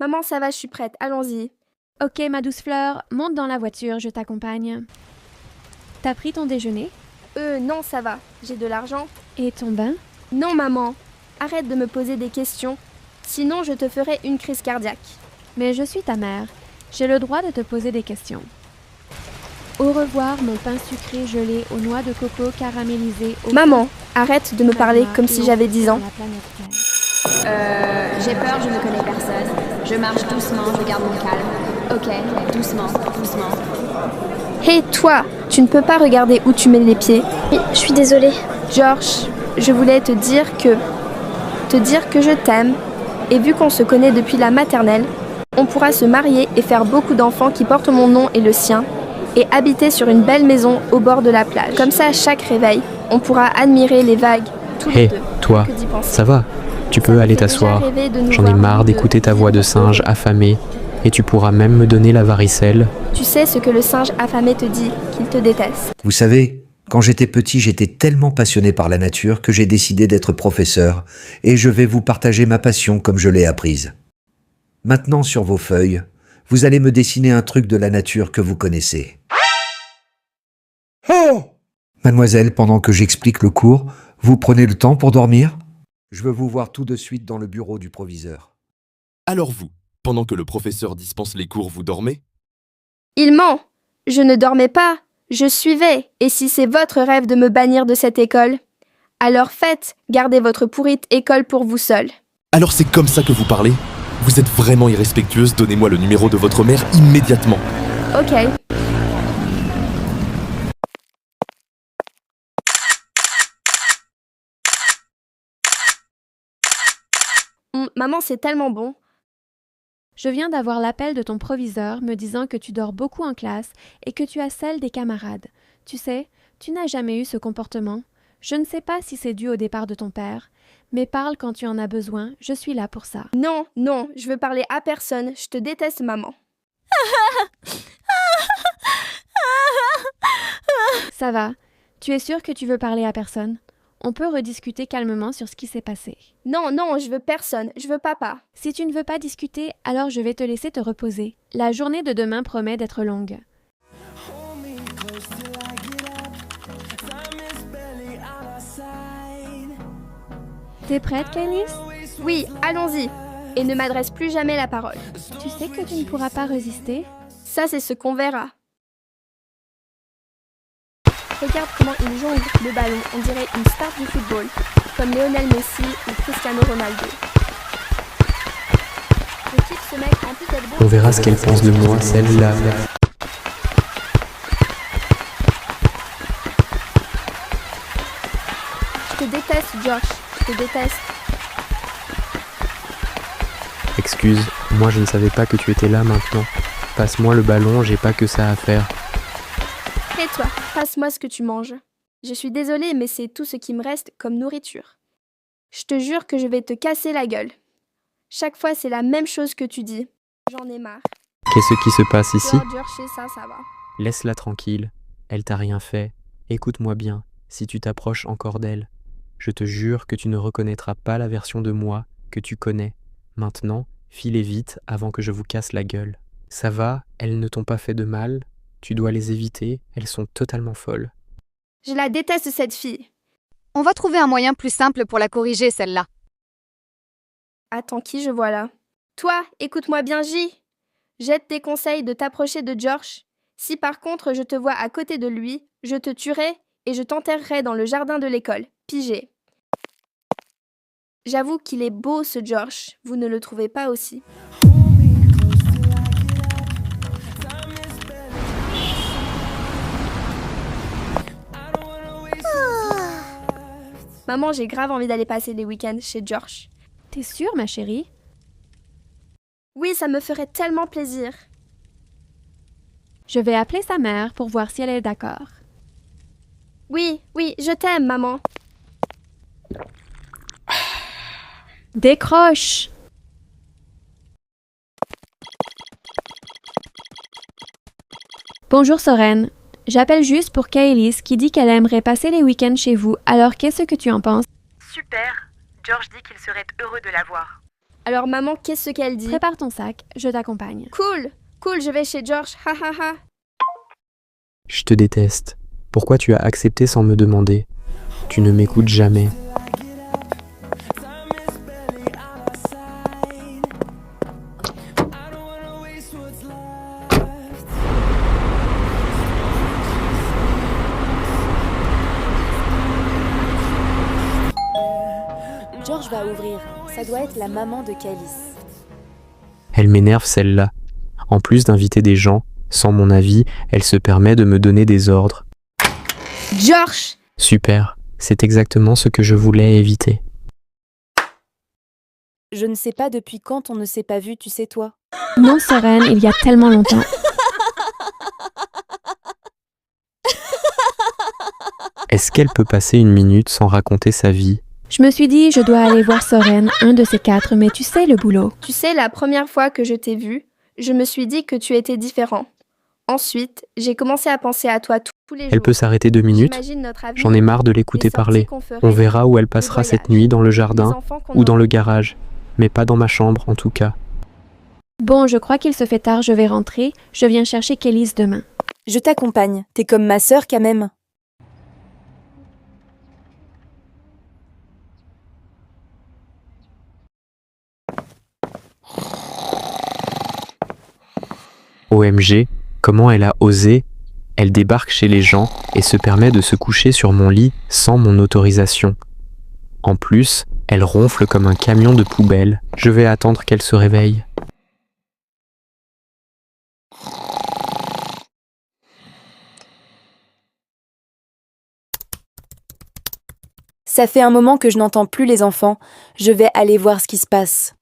Maman, ça va, je suis prête, allons-y. Ok, ma douce fleur, monte dans la voiture, je t'accompagne. T'as pris ton déjeuner? Non, ça va, j'ai de l'argent. Et ton bain? Non, maman, arrête de me poser des questions, sinon je te ferai une crise cardiaque. Mais je suis ta mère, j'ai le droit de te poser des questions. Au revoir, mon pain sucré gelé aux noix de coco caramélisées au... Maman, arrête de me parler comme si j'avais 10 ans. J'ai peur, je ne connais personne. Je marche doucement, je garde mon calme. Ok, doucement, doucement. Hé, toi, tu ne peux pas regarder où tu mets les pieds. Oui, je suis désolée. George, je voulais te dire que je t'aime. Et vu qu'on se connaît depuis la maternelle, on pourra se marier et faire beaucoup d'enfants qui portent mon nom et le sien, et habiter sur une belle maison au bord de la plage. Comme ça, à chaque réveil, on pourra admirer les vagues, tous les deux. Toi, Que d'y penser. ça va? Tu peux aller t'asseoir. J'en ai marre d'écouter ta voix de singe affamée, et tu pourras même me donner la varicelle. Tu sais ce que le singe affamé te dit, qu'il te déteste. Vous savez, quand j'étais petit, j'étais tellement passionné par la nature que j'ai décidé d'être professeur, et je vais vous partager ma passion comme je l'ai apprise. Maintenant, sur vos feuilles, vous allez me dessiner un truc de la nature que vous connaissez. Oh! Mademoiselle, pendant que j'explique le cours, vous prenez le temps pour dormir? Je veux vous voir tout de suite dans le bureau du proviseur. Alors vous, pendant que le professeur dispense les cours, vous dormez? Il ment. Je ne dormais pas. Je suivais. Et si c'est votre rêve de me bannir de cette école, alors faites, gardez votre pourrite école pour vous seul. Alors c'est comme ça que vous parlez? Vous êtes vraiment irrespectueuse, donnez-moi le numéro de votre mère immédiatement. Ok. Maman, c'est tellement bon. Je viens d'avoir l'appel de ton proviseur me disant que tu dors beaucoup en classe et que tu as celle des camarades. Tu sais, tu n'as jamais eu ce comportement. Je ne sais pas si c'est dû au départ de ton père, mais parle quand tu en as besoin, je suis là pour ça. Non, non, je veux parler à personne. Je te déteste, maman. Ça va. Tu es sûre que tu veux parler à personne? On peut rediscuter calmement sur ce qui s'est passé. Non, non, je veux personne. Je veux papa. Si tu ne veux pas discuter, alors je vais te laisser te reposer. La journée de demain promet d'être longue. T'es prête, Kailis? Oui, allons-y. Et ne m'adresse plus jamais la parole. Tu sais que tu ne pourras pas résister? Ça, c'est ce qu'on verra. Regarde comment il jongle le ballon, on dirait une star du football, comme Lionel Messi ou Cristiano Ronaldo. Je kiffe ce mec, en plus d'être beau. On verra ce qu'elle pense de moi, celle-là. Je te déteste, Josh. Je te déteste. Excuse, moi je ne savais pas que tu étais là maintenant. Passe-moi le ballon, j'ai pas que ça à faire. Et toi, passe-moi ce que tu manges. Je suis désolée, mais c'est tout ce qui me reste comme nourriture. Je te jure que je vais te casser la gueule. Chaque fois, c'est la même chose que tu dis. J'en ai marre. Qu'est-ce qui se passe ici? Toi, Josh, ça va. Laisse-la tranquille. Elle t'a rien fait. Écoute-moi bien, si tu t'approches encore d'elle. Je te jure que tu ne reconnaîtras pas la version de moi que tu connais. Maintenant, filez vite avant que je vous casse la gueule. Ça va, elles ne t'ont pas fait de mal. Tu dois les éviter, elles sont totalement folles. Je la déteste, cette fille. On va trouver un moyen plus simple pour la corriger, celle-là. Attends, qui je vois là? Toi, écoute-moi bien, J. Jette tes conseils de t'approcher de George. Si par contre je te vois à côté de lui, je te tuerai et je t'enterrerai dans le jardin de l'école. Pigé. J'avoue qu'il est beau, ce George. Vous ne le trouvez pas aussi? Maman, j'ai grave envie d'aller passer les week-ends chez George. T'es sûre, ma chérie? Oui, ça me ferait tellement plaisir. Je vais appeler sa mère pour voir si elle est d'accord. Oui, je t'aime, maman. Décroche! Bonjour Soren. J'appelle juste pour Kailis qui dit qu'elle aimerait passer les week-ends chez vous. Alors qu'est-ce que tu en penses? Super. George dit qu'il serait heureux de la voir. Alors maman, qu'est-ce qu'elle dit? Prépare ton sac, je t'accompagne. Cool, je vais chez George, ha ha ha. Je te déteste. Pourquoi tu as accepté sans me demander? Tu ne m'écoutes jamais. George va ouvrir. Ça doit être la maman de Calice. Elle m'énerve celle-là. En plus d'inviter des gens, sans mon avis, elle se permet de me donner des ordres. George! Super, c'est exactement ce que je voulais éviter. Je ne sais pas depuis quand on ne s'est pas vu, tu sais toi. Non, Soren, il y a tellement longtemps. Est-ce qu'elle peut passer une minute sans raconter sa vie? Je me suis dit, je dois aller voir Soren, un de ces quatre, mais tu sais le boulot. Tu sais, la première fois que je t'ai vu, je me suis dit que tu étais différent. Ensuite, j'ai commencé à penser à toi tous les jours. Elle peut s'arrêter 2 minutes? J'imagine notre avenir, J'en ai marre de l'écouter les sorties parler. qu'on ferait, On verra où elle passera les cette voyages, nuit, dans le les jardin enfants qu'on ou dans aura. le garage. Mais pas dans ma chambre, en tout cas. Bon, je crois qu'il se fait tard, je vais rentrer. Je viens chercher Kélis demain. Je t'accompagne. T'es comme ma sœur quand même. OMG, comment elle a osé? Elle débarque chez les gens et se permet de se coucher sur mon lit sans mon autorisation. En plus, elle ronfle comme un camion de poubelle. Je vais attendre qu'elle se réveille. Ça fait un moment que je n'entends plus les enfants. Je vais aller voir ce qui se passe.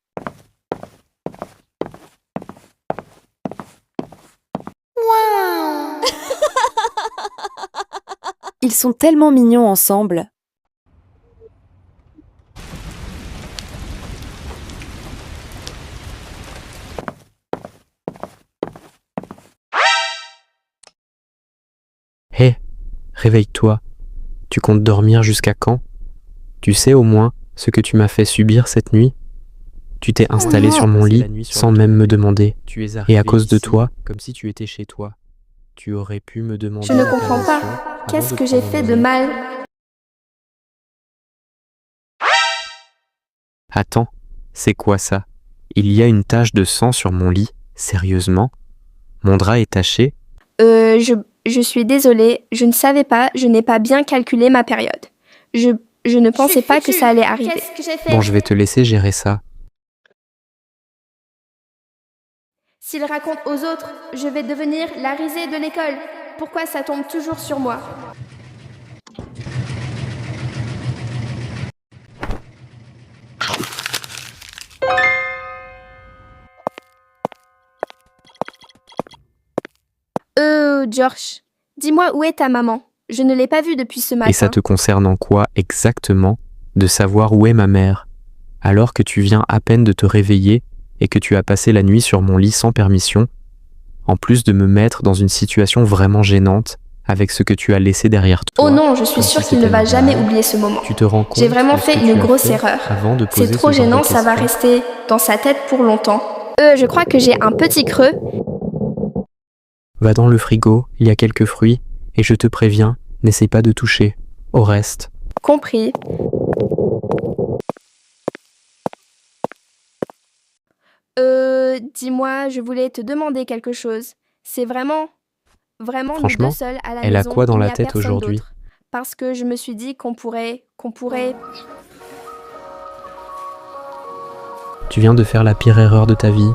Ils sont tellement mignons ensemble. Hé, réveille-toi. Tu comptes dormir jusqu'à quand? Tu sais au moins ce que tu m'as fait subir cette nuit? Tu t'es installé sur mon lit sans même me demander. Et à cause de toi, comme si tu étais chez toi, tu aurais pu me demander. Je ne comprends pas. Qu'est-ce que j'ai fait de mal? Attends, c'est quoi ça? Il y a une tache de sang sur mon lit, sérieusement? Mon drap est taché? Je suis désolée, je ne savais pas, je n'ai pas bien calculé ma période. Je ne pensais pas que ça allait arriver. Qu'est-ce que j'ai fait? Bon, je vais te laisser gérer ça. S'il raconte aux autres, je vais devenir la risée de l'école. Pourquoi ça tombe toujours sur moi? George, dis-moi où est ta maman? Je ne l'ai pas vue depuis ce matin. Et ça te concerne en quoi exactement de savoir où est ma mère, alors que tu viens à peine de te réveiller et que tu as passé la nuit sur mon lit sans permission, en plus de me mettre dans une situation vraiment gênante avec ce que tu as laissé derrière toi. Oh non, je suis Comme sûre si qu'il ne c'était va jamais normal. oublier ce moment. Tu te rends compte J'ai vraiment de ce fait que tu une as grosse fait erreur. avant de poser C'est trop ce genre de gênant, ça va questions. rester dans sa tête pour longtemps. Je crois que j'ai un petit creux. Va dans le frigo, il y a quelques fruits, et je te préviens, n'essaie pas de toucher. Au reste. Compris. Dis-moi, je voulais te demander quelque chose. C'est vraiment nous Franchement, deux seuls à la elle a maison, quoi dans il n'y la a tête personne aujourd'hui? d'autre. Parce que je me suis dit qu'on pourrait... Tu viens de faire la pire erreur de ta vie.